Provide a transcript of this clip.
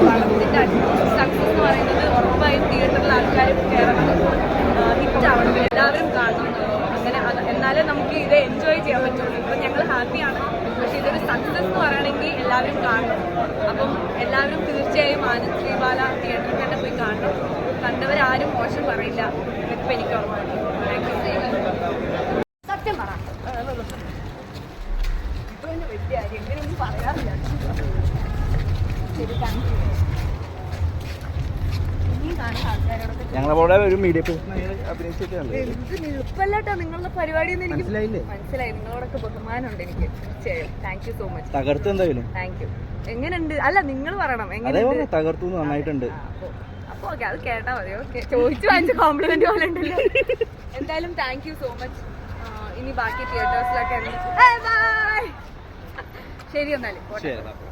പടത്തിൻ്റെ സക്സസ് എന്ന് പറയുന്നത് ഉറപ്പായും തിയേറ്ററിൽ ആൾക്കാർ കയറണം, ഹിറ്റാവണം, എല്ലാവരും കാണണം. അങ്ങനെ എന്നാലേ നമുക്ക് ഇത് എൻജോയ് ചെയ്യാൻ പറ്റുള്ളൂ. ഇപ്പം ഞങ്ങൾ ഹാപ്പിയാണ്, പക്ഷേ ഇതൊരു സക്സസ് എന്ന് പറയുകയാണെങ്കിൽ എല്ലാവരും കാണണം. അപ്പം എല്ലാവരും തീർച്ചയായും ആനന്ദ് ശ്രീബാല തിയേറ്ററിൽ തന്നെ പോയി കാണണം. കണ്ടവരാരും മോശം പറയില്ല, ഇപ്പം എനിക്ക് ഉറപ്പാണ്. സത്യം പറ, ഇപ്പൊ എന്നെ വലിയ കാര്യം എങ്ങനെയൊന്നും പറയാറില്ല. ശരി, താങ്ക് യു. ഞങ്ങളവിടെ ഒരു മീഡിയ അഭിനയിച്ചിട്ടുണ്ട്. എന്ത് എളുപ്പമല്ലാട്ടോ നിങ്ങളുടെ പരിപാടി എന്ന് എനിക്ക് മനസ്സിലായി. നിങ്ങളോടൊക്കെ ബഹുമാനമുണ്ട് എനിക്ക്. തീർച്ചയായും താങ്ക് യു സോ മച്ച്. തകർത്ത് എന്തായാലും താങ്ക് യു. എങ്ങനെയുണ്ട്? അല്ല, നിങ്ങൾ പറയണം എങ്ങനെ തകർത്തു. നന്നായിട്ടുണ്ട്. അപ്പൊ ഓക്കെ, അത് കേട്ടാ മതി. ഓക്കെ, ചോദിച്ചു വാങ്ങിച്ച കോംപ്ലിമെന്റ് പോലെ ഉണ്ടല്ലോ. എന്തായാലും താങ്ക് യു സോ മച്ച്. ഇനി ബാക്കി തിയേറ്റേഴ്സിലൊക്കെ ശരി, എന്നാലും